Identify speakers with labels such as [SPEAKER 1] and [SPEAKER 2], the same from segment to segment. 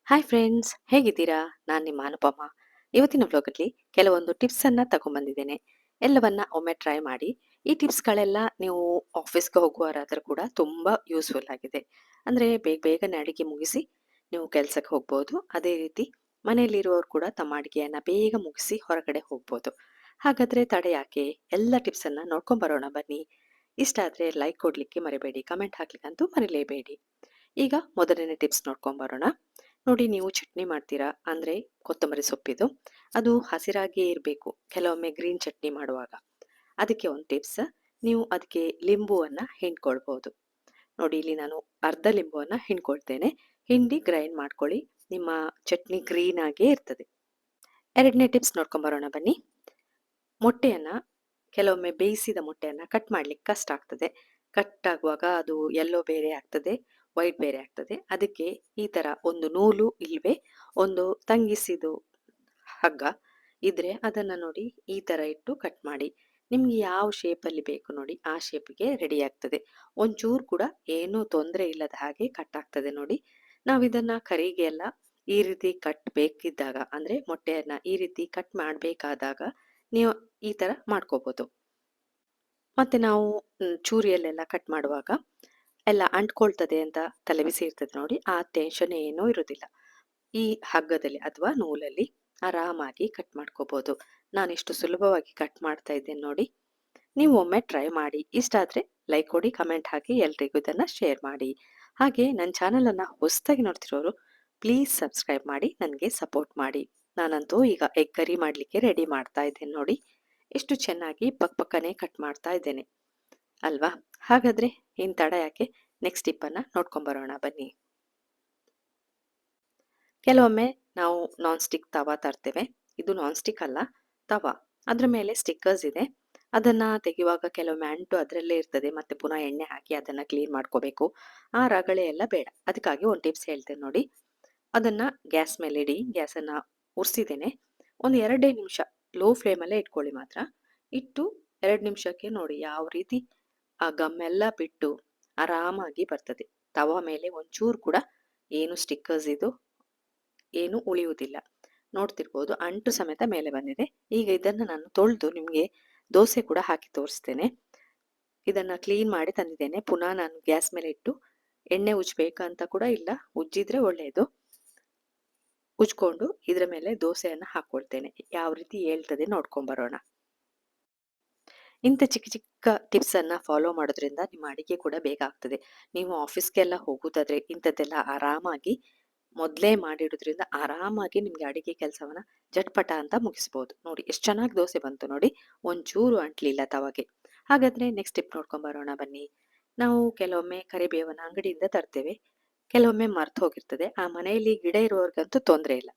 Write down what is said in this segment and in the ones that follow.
[SPEAKER 1] Hi friends, ಹೇಗಿದ್ದೀರಾ? ನಾನು ನಿಮ್ಮ ಅನುಪಮ. ಇವತ್ತಿನ ವ್ಲಾಗಲ್ಲಿ ಕೆಲವೊಂದು ಟಿಪ್ಸನ್ನು ತಗೊಂಬಂದಿದ್ದೇನೆ. ಎಲ್ಲವನ್ನ ಒಮ್ಮೆ ಟ್ರೈ ಮಾಡಿ. ಈ ಟಿಪ್ಸ್ಗಳೆಲ್ಲ ನೀವು ಆಫೀಸ್ಗೆ ಹೋಗುವವರಾದರೂ ಕೂಡ ತುಂಬ ಯೂಸ್ಫುಲ್ ಆಗಿದೆ. ಅಂದರೆ ಬೇಗ ಬೇಗನೆ ಅಡಿಗೆ ಮುಗಿಸಿ ನೀವು ಕೆಲಸಕ್ಕೆ ಹೋಗ್ಬೋದು. ಅದೇ ರೀತಿ ಮನೆಯಲ್ಲಿರುವವರು ಕೂಡ ತಮ್ಮ ಅಡಿಗೆಯನ್ನು ಬೇಗ ಮುಗಿಸಿ ಹೊರಗಡೆ ಹೋಗ್ಬೋದು. ಹಾಗಾದರೆ ತಡ ಯಾಕೆ? ಎಲ್ಲ ಟಿಪ್ಸನ್ನು ನೋಡ್ಕೊಂಬರೋಣ ಬನ್ನಿ. ಇಷ್ಟ ಆದರೆ ಲೈಕ್ ಕೊಡಲಿಕ್ಕೆ ಮರಿಬೇಡಿ, ಕಮೆಂಟ್ ಹಾಕ್ಲಿಕ್ಕಂತೂ ಮರಿಲೇಬೇಡಿ. ಈಗ ಮೊದಲನೇ ಟಿಪ್ಸ್ ನೋಡ್ಕೊಂಬರೋಣ. ನೋಡಿ, ನೀವು ಚಟ್ನಿ ಮಾಡ್ತೀರಾ ಅಂದರೆ ಕೊತ್ತಂಬರಿ ಸೊಪ್ಪಿದು, ಅದು ಹಸಿರಾಗಿಯೇ ಇರಬೇಕು ಕೆಲವೊಮ್ಮೆ ಗ್ರೀನ್ ಚಟ್ನಿ ಮಾಡುವಾಗ. ಅದಕ್ಕೆ ಒಂದು ಟಿಪ್ಸ್, ನೀವು ಅದಕ್ಕೆ ಲಿಂಬುವನ್ನು ಹಿಂಡ್ಕೊಳ್ಬೋದು. ನೋಡಿ, ಇಲ್ಲಿ ನಾನು ಅರ್ಧ ಲಿಂಬುವನ್ನು ಹಿಂಡ್ಕೊಳ್ತೇನೆ. ಹಿಂಡಿ ಗ್ರೈಂಡ್ ಮಾಡ್ಕೊಳ್ಳಿ, ನಿಮ್ಮ ಚಟ್ನಿ ಗ್ರೀನ್ ಆಗೇ ಇರ್ತದೆ. ಎರಡನೇ ಟಿಪ್ಸ್ ನೋಡ್ಕೊಂಬರೋಣ ಬನ್ನಿ. ಮೊಟ್ಟೆಯನ್ನು ಕೆಲವೊಮ್ಮೆ ಬೇಯಿಸಿದ ಮೊಟ್ಟೆಯನ್ನು ಕಟ್ ಮಾಡ್ಲಿಕ್ಕೆ ಕಷ್ಟ ಆಗ್ತದೆ. ಕಟ್ ಆಗುವಾಗ ಅದು ಯೆಲ್ಲೋ ಬೇರೆ ಆಗ್ತದೆ, ವೈಟ್ ಬೇರೆ ಆಗ್ತದೆ. ಅದಕ್ಕೆ ಈ ಥರ ಒಂದು ನೂಲು ಇಲ್ವೇ ಒಂದು ತಂಗಿಸಿದು ಹಗ್ಗ ಇದ್ರೆ ಅದನ್ನು ನೋಡಿ ಈ ಥರ ಇಟ್ಟು ಕಟ್ ಮಾಡಿ. ನಿಮ್ಗೆ ಯಾವ ಶೇಪಲ್ಲಿ ಬೇಕು ನೋಡಿ ಆ ಶೇಪಿಗೆ ರೆಡಿ ಆಗ್ತದೆ. ಒಂಚೂರು ಕೂಡ ಏನೂ ತೊಂದರೆ ಇಲ್ಲದ ಹಾಗೆ ಕಟ್ ಆಗ್ತದೆ ನೋಡಿ. ನಾವು ಇದನ್ನ ಕರಿಗೆ ಎಲ್ಲ ಈ ರೀತಿ ಕಟ್ ಬೇಕಿದ್ದಾಗ ಅಂದರೆ ಮೊಟ್ಟೆಯನ್ನ ಈ ರೀತಿ ಕಟ್ ಮಾಡಬೇಕಾದಾಗ ನೀವು ಈ ಥರ ಮಾಡ್ಕೋಬೋದು. ಮತ್ತೆ ನಾವು ಚೂರಿಯಲ್ಲೆಲ್ಲ ಕಟ್ ಮಾಡುವಾಗ ಎಲ್ಲ ಅಂಟ್ಕೊಳ್ತದೆ ಅಂತ ತಲೆಬಿಸಿ ಇರ್ತದೆ ನೋಡಿ, ಆ ಟೆನ್ಷನ್ ಏನೂ ಇರೋದಿಲ್ಲ. ಈ ಹಗ್ಗದಲ್ಲಿ ಅಥವಾ ನೂಲಲ್ಲಿ ಆರಾಮಾಗಿ ಕಟ್ ಮಾಡ್ಕೋಬೋದು. ನಾನಿಷ್ಟು ಸುಲಭವಾಗಿ ಕಟ್ ಮಾಡ್ತಾ ಇದ್ದೇನೆ ನೋಡಿ. ನೀವು ಒಮ್ಮೆ ಟ್ರೈ ಮಾಡಿ. ಇಷ್ಟ ಆದರೆ ಲೈಕ್ ಕೊಡಿ, ಕಮೆಂಟ್ ಹಾಕಿ, ಎಲ್ರಿಗೂ ಇದನ್ನು ಶೇರ್ ಮಾಡಿ. ಹಾಗೆ ನನ್ನ ಚಾನಲನ್ನು ಹೊಸದಾಗಿ ನೋಡ್ತಿರೋರು ಪ್ಲೀಸ್ ಸಬ್ಸ್ಕ್ರೈಬ್ ಮಾಡಿ, ನನಗೆ ಸಪೋರ್ಟ್ ಮಾಡಿ. ನಾನಂತೂ ಈಗ ಎಗ್ ಕರಿ ಮಾಡಲಿಕ್ಕೆ ರೆಡಿ ಮಾಡ್ತಾ ಇದ್ದೇನೆ ನೋಡಿ. ಎಷ್ಟು ಚೆನ್ನಾಗಿ ಪಕ್ಕನೆ ಕಟ್ ಮಾಡ್ತಾ ಇದ್ದೇನೆ ಅಲ್ವಾ? ಹಾಗಾದರೆ ಇನ್ನು ತಡ ಯಾಕೆ, ನೆಕ್ಸ್ಟ್ ಟಿಪ್ಪನ್ನು ನೋಡ್ಕೊಂಬರೋಣ ಬನ್ನಿ. ಕೆಲವೊಮ್ಮೆ ನಾವು ನಾನ್ ಸ್ಟಿಕ್ ತವಾ ತರ್ತೇವೆ. ಇದು ನಾನ್ ಸ್ಟಿಕ್ ಅಲ್ಲ, ತವಾ. ಅದ್ರ ಮೇಲೆ ಸ್ಟಿಕ್ಕರ್ಸ್ ಇದೆ. ಅದನ್ನ ತೆಗೆಯುವಾಗ ಕೆಲವೊಮ್ಮೆ ಅಂಟು ಅದರಲ್ಲೇ ಇರ್ತದೆ. ಮತ್ತೆ ಪುನಃ ಎಣ್ಣೆ ಹಾಕಿ ಅದನ್ನ ಕ್ಲೀನ್ ಮಾಡ್ಕೋಬೇಕು. ಆ ರಗಳೆ ಎಲ್ಲ ಬೇಡ. ಅದಕ್ಕಾಗಿ ಒಂದು ಟಿಪ್ಸ್ ಹೇಳ್ತೇನೆ ನೋಡಿ. ಅದನ್ನ ಗ್ಯಾಸ್ ಮೇಲೆ ಇಡಿ. ಗ್ಯಾಸನ್ನ ಉರಿಸಿದ್ದೇನೆ. ಒಂದು 2 ನಿಮಿಷ ಲೋ ಫ್ಲೇಮಲ್ಲೇ ಇಟ್ಕೊಳ್ಳಿ ಮಾತ್ರ. ಇಟ್ಟು 2 ನಿಮಿಷಕ್ಕೆ ನೋಡಿ ಯಾವ ರೀತಿ ಆ ಗಮ್ಮೆಲ್ಲ ಬಿಟ್ಟು ಆರಾಮಾಗಿ ಬರ್ತದೆ. ತವಾ ಮೇಲೆ ಒಂಚೂರು ಕೂಡ ಏನು ಸ್ಟಿಕ್ಕರ್ಸ್ ಇದು ಏನು ಉಳಿಯುವುದಿಲ್ಲ. ನೋಡ್ತಿರ್ಬೋದು, ಅಂಟು ಸಮೇತ ಮೇಲೆ ಬಂದಿದೆ. ಈಗ ಇದನ್ನು ನಾನು ತೊಳೆದು ನಿಮಗೆ ದೋಸೆ ಕೂಡ ಹಾಕಿ ತೋರಿಸ್ತೇನೆ. ಇದನ್ನ ಕ್ಲೀನ್ ಮಾಡಿ ತಂದಿದ್ದೇನೆ. ಪುನಃ ನಾನು ಗ್ಯಾಸ್ ಮೇಲೆ ಇಟ್ಟು ಎಣ್ಣೆ ಉಜ್ಬೇಕಂತ ಕೂಡ ಇಲ್ಲ, ಉಜ್ಜಿದ್ರೆ ಒಳ್ಳೆಯದು. ಉಜ್ಕೊಂಡು ಇದರ ಮೇಲೆ ದೋಸೆಯನ್ನು ಹಾಕೊಳ್ತೇನೆ. ಯಾವ ರೀತಿ ಹೇಳ್ತದೆ ನೋಡ್ಕೊಂಬರೋಣ. ಇಂಥ ಚಿಕ್ಕ ಚಿಕ್ಕ ಟಿಪ್ಸ್ ಅನ್ನ ಫಾಲೋ ಮಾಡೋದ್ರಿಂದ ನಿಮ್ಮ ಅಡಿಗೆ ಕೂಡ ಬೇಗ ಆಗ್ತದೆ. ನೀವು ಆಫೀಸ್ಗೆಲ್ಲ ಹೋಗುದಾದ್ರೆ ಇಂಥದ್ದೆಲ್ಲ ಆರಾಮಾಗಿ ಮೊದಲೇ ಮಾಡಿಡೋದ್ರಿಂದ ಆರಾಮಾಗಿ ನಿಮ್ಗೆ ಅಡಿಗೆ ಕೆಲಸವನ್ನ ಜಟ್ಪಟ ಅಂತ ಮುಗಿಸ್ಬೋದು. ನೋಡಿ ಎಷ್ಟು ಚೆನ್ನಾಗಿ ದೋಸೆ ಬಂತು ನೋಡಿ, ಒಂಚೂರು ಅಂಟ್ಲಿಲ್ಲ ತವಾಗೆ. ಹಾಗಾದ್ರೆ ನೆಕ್ಸ್ಟ್ ಟಿಪ್ ನೋಡ್ಕೊಂಬರೋಣ ಬನ್ನಿ. ನಾವು ಕೆಲವೊಮ್ಮೆ ಕರಿಬೇವನ್ನ ಅಂಗಡಿಯಿಂದ ತರ್ತೇವೆ, ಕೆಲವೊಮ್ಮೆ ಮರ್ತು ಹೋಗಿರ್ತದೆ. ಆ ಮನೆಯಲ್ಲಿ ಗಿಡ ಇರುವವ್ರಿಗಂತೂ ತೊಂದರೆ ಇಲ್ಲ.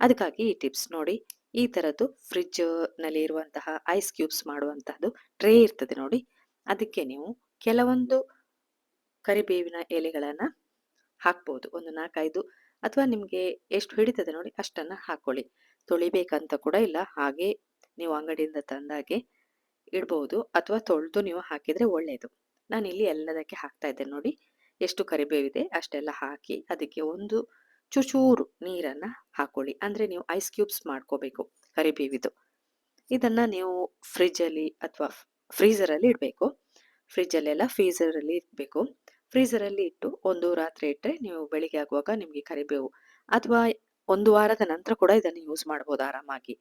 [SPEAKER 1] ಅದಕ್ಕಾಗಿ ಈ ಟಿಪ್ಸ್ ನೋಡಿ. ಈ ತರದ್ದು ಫ್ರಿಡ್ಜ್ ನಲ್ಲಿ ಇರುವಂತಹ ಐಸ್ ಕ್ಯೂಬ್ಸ್ ಮಾಡುವಂತಹದ್ದು ಟ್ರೇ ಇರ್ತದೆ ನೋಡಿ. ಅದಕ್ಕೆ ನೀವು ಕೆಲವೊಂದು ಕರಿಬೇವಿನ ಎಲೆಗಳನ್ನ ಹಾಕ್ಬೋದು. ಒಂದು 4-5 ಅಥವಾ ನಿಮಗೆ ಎಷ್ಟು ಹಿಡಿತದೆ ನೋಡಿ ಅಷ್ಟನ್ನ ಹಾಕೊಳ್ಳಿ. ತೊಳಿಬೇಕಂತ ಕೂಡ ಇಲ್ಲ, ಹಾಗೆ ನೀವು ಅಂಗಡಿಯಿಂದ ತಂದಾಗೆ ಇಡ್ಬೋದು ಅಥವಾ ತೊಳೆದು ನೀವು ಹಾಕಿದ್ರೆ ಒಳ್ಳೆಯದು. ನಾನಿಲ್ಲಿ ಎಲ್ಲದಕ್ಕೆ ಹಾಕ್ತಾ ಇದ್ದೇನೆ ನೋಡಿ. ಎಷ್ಟು ಕರಿಬೇವಿದೆ ಅಷ್ಟೆಲ್ಲ ಹಾಕಿ ಅದಕ್ಕೆ ಒಂದು ಚೂಚೂರು ನೀರನ್ನ ಹಾಕೊಳ್ಳಿ. ಅಂದ್ರೆ ನೀವು ಐಸ್ ಕ್ಯೂಬ್ಸ್ ಮಾಡ್ಕೋಬೇಕು ಕರಿಬೇವಿದು. ಇದನ್ನ ನೀವು ಫ್ರಿಜ್ಜಲ್ಲಿ ಅಥವಾ ಫ್ರೀಸರಲ್ಲಿ ಇಡಬೇಕು. ಫ್ರಿಜ್ಜಲ್ಲೆಲ್ಲ ಫ್ರೀಸರಲ್ಲಿ ಇಡಬೇಕು. ಫ್ರೀಸರಲ್ಲಿ ಇಟ್ಟು ಒಂದು ರಾತ್ರಿ ಇಟ್ಟರೆ ನೀವು ಬೆಳಿಗ್ಗೆ ಆಗುವಾಗ ನಿಮಗೆ ಕರಿಬೇವು ಅಥವಾ ಒಂದು ವಾರದ ನಂತರ ಕೂಡ ಇದನ್ನು ಯೂಸ್ ಮಾಡ್ಬೋದು ಆರಾಮಾಗಿ.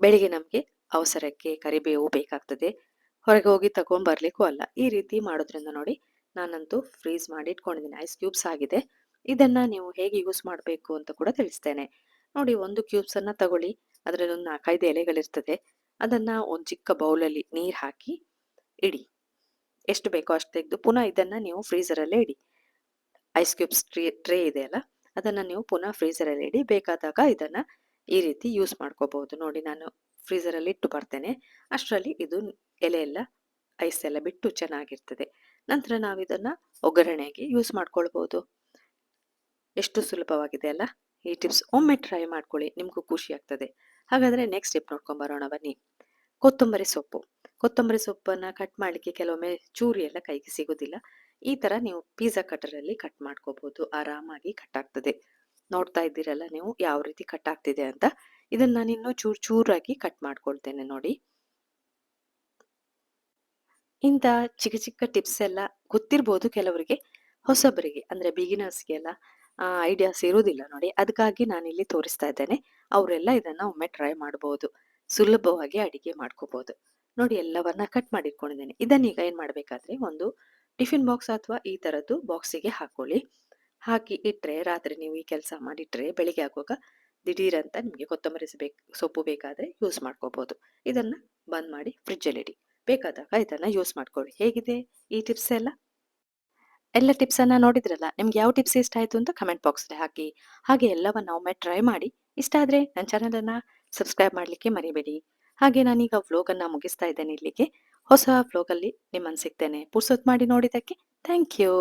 [SPEAKER 1] ಬೆಳಿಗ್ಗೆ ನಮಗೆ ಅವಸರಕ್ಕೆ ಕರಿಬೇವು ಬೇಕಾಗ್ತದೆ, ಹೊರಗೆ ಹೋಗಿ ತಗೊಂಡ್ಬರ್ಲಿಕ್ಕೂ ಅಲ್ಲ. ಈ ರೀತಿ ಮಾಡೋದ್ರಿಂದ ನೋಡಿ, ನಾನಂತೂ ಫ್ರೀಸ್ ಮಾಡಿ ಇಟ್ಕೊಂಡಿದ್ದೀನಿ, ಐಸ್ ಕ್ಯೂಬ್ಸ್ ಆಗಿದೆ. ಇದನ್ನ ನೀವು ಹೇಗೆ ಯೂಸ್ ಮಾಡಬೇಕು ಅಂತ ಕೂಡ ತಿಳಿಸ್ತೇನೆ ನೋಡಿ. ಒಂದು ಕ್ಯೂಬ್ಸ್ ಅನ್ನ ತಗೊಳ್ಳಿ, ಅದರಲ್ಲಿ ಒಂದು 4-5 ಎಲೆಗಳಿರ್ತದೆ. ಅದನ್ನ ಒಂದು ಚಿಕ್ಕ ಬೌಲಲ್ಲಿ ನೀರು ಹಾಕಿ ಇಡಿ. ಎಷ್ಟು ಬೇಕೋ ಅಷ್ಟು ತೆಗೆದು ಪುನಃ ಇದನ್ನ ನೀವು ಫ್ರೀಸರಲ್ಲೇ ಇಡಿ. ಐಸ್ ಕ್ಯೂಬ್ಸ್ ಟ್ರೇ ಇದೆ ಅಲ್ಲ, ಅದನ್ನ ನೀವು ಪುನಃ ಫ್ರೀಸರಲ್ಲಿ ಇಡಿ. ಬೇಕಾದಾಗ ಇದನ್ನ ಈ ರೀತಿ ಯೂಸ್ ಮಾಡ್ಕೋಬಹುದು ನೋಡಿ. ನಾನು ಫ್ರೀಸರಲ್ಲಿ ಇಟ್ಟು ಬರ್ತೇನೆ, ಅಷ್ಟರಲ್ಲಿ ಇದು ಎಲೆ ಎಲ್ಲ ಐಸ್ ಎಲ್ಲ ಬಿಟ್ಟು ಚೆನ್ನಾಗಿರ್ತದೆ. ನಂತರ ನಾವು ಇದನ್ನ ಒಗ್ಗರಣೆಗೆ ಯೂಸ್ ಮಾಡ್ಕೊಳ್ಬಹುದು. ಎಷ್ಟು ಸುಲಭವಾಗಿದೆ ಅಲ್ಲ. ಈ ಟಿಪ್ಸ್ ಒಮ್ಮೆ ಟ್ರೈ ಮಾಡ್ಕೊಳ್ಳಿ, ನಿಮ್ಗೂ ಖುಷಿ ಆಗ್ತದೆ. ಹಾಗಾದ್ರೆ ನೆಕ್ಸ್ಟ್ ಟಿಪ್ ನೋಡ್ಕೊಂಡ್ ಬರೋಣ ಬನ್ನಿ. ಕೊತ್ತಂಬರಿ ಸೊಪ್ಪು. ಕೊತ್ತಂಬರಿ ಸೊಪ್ಪನ್ನ ಕಟ್ ಮಾಡಲಿಕ್ಕೆ ಕೆಲವೊಮ್ಮೆ ಚೂರಿ ಎಲ್ಲ ಕೈಗೆ ಸಿಗೋದಿಲ್ಲ. ಈ ತರ ನೀವು ಪಿಜ್ಜಾ ಕಟರಲ್ಲಿ ಕಟ್ ಮಾಡ್ಕೋಬಹುದು, ಆರಾಮಾಗಿ ಕಟ್ ಆಗ್ತದೆ. ನೋಡ್ತಾ ಇದ್ದೀರಲ್ಲ ನೀವು ಯಾವ ರೀತಿ ಕಟ್ ಆಗ್ತಿದೆ ಅಂತ. ಇದನ್ನ ನಾನು ಇನ್ನೂ ಚೂರ್ ಚೂರಾಗಿ ಕಟ್ ಮಾಡ್ಕೊಳ್ತೇನೆ ನೋಡಿ. ಇಂಥ ಚಿಕ್ಕ ಚಿಕ್ಕ ಟಿಪ್ಸ್ ಎಲ್ಲ ಗೊತ್ತಿರ್ಬೋದು ಕೆಲವರಿಗೆ, ಹೊಸಬರಿಗೆ ಅಂದ್ರೆ ಬಿಗಿನರ್ಸ್ಗೆಲ್ಲ ಐಡಿಯಾಸ್ ಇರುವುದಿಲ್ಲ ನೋಡಿ. ಅದಕ್ಕಾಗಿ ನಾನಿಲ್ಲಿ ತೋರಿಸ್ತಾ ಇದ್ದೇನೆ. ಅವರೆಲ್ಲ ಇದನ್ನ ಒಮ್ಮೆ ಟ್ರೈ ಮಾಡಬಹುದು. ಸುಲಭವಾಗಿ ಅಡಿಗೆ ಮಾಡ್ಕೋಬಹುದು. ನೋಡಿ ಎಲ್ಲವನ್ನ ಕಟ್ ಮಾಡಿ ಇಟ್ಕೊಂಡಿದ್ದೇನೆ. ಇದನ್ನೀಗ ಏನ್ ಮಾಡ್ಬೇಕಾದ್ರೆ ಒಂದು ಟಿಫಿನ್ ಬಾಕ್ಸ್ ಅಥವಾ ಈ ತರದ್ದು ಬಾಕ್ಸಿಗೆ ಹಾಕೊಳ್ಳಿ. ಹಾಕಿ ಇಟ್ರೆ ರಾತ್ರಿ ನೀವು ಈ ಕೆಲಸ ಮಾಡಿಟ್ರೆ ಬೆಳಿಗ್ಗೆ ಆಗುವಾಗ ದಿಢೀರಂತ ನಿಮಗೆ ಕೊತ್ತಂಬರಿ ಸೊಪ್ಪು ಬೇಕಾದ್ರೆ ಯೂಸ್ ಮಾಡ್ಕೋಬಹುದು. ಇದನ್ನ ಬಂದ್ ಮಾಡಿ ಫ್ರಿಡ್ಜ್ ಅಲ್ಲಿ ಇಡಿ. ಬೇಕಾದಾಗ ಇದನ್ನ ಯೂಸ್ ಮಾಡ್ಕೊಳ್ಳಿ. ಹೇಗಿದೆ ಈ ಟಿಪ್ಸ್ ಎಲ್ಲ? ಎಲ್ಲ ಟಿಪ್ಸ್ ಅನ್ನ ನೋಡಿದ್ರಲ್ಲ, ನಿಮ್ಗೆ ಯಾವ ಟಿಪ್ಸ್ ಇಷ್ಟ ಆಯ್ತು ಅಂತ ಕಮೆಂಟ್ ಬಾಕ್ಸ್ ಹಾಕಿ. ಹಾಗೆ ಎಲ್ಲವನ್ನ ಒಮ್ಮೆ ಟ್ರೈ ಮಾಡಿ. ಇಷ್ಟ ಆದ್ರೆ ನನ್ನ ಚಾನೆಲ್ ಅನ್ನ ಸಬ್ಸ್ಕ್ರೈಬ್ ಮಾಡ್ಲಿಕ್ಕೆ ಮರಿಬೇಡಿ. ಹಾಗೆ ನಾನೀಗ ವ್ಲೋಗ್ ಅನ್ನ ಮುಗಿಸ್ತಾ ಇದ್ದೇನೆ ಇಲ್ಲಿಗೆ. ಹೊಸ ವ್ಲೋಗ್ ಅಲ್ಲಿ ನಿಮ್ಮನ್ನ ಸಿಗ್ತೇನೆ. ಪುರ್ಸೊತ್ ಮಾಡಿ ನೋಡಿದ್ದಕ್ಕೆ ಥ್ಯಾಂಕ್ ಯು.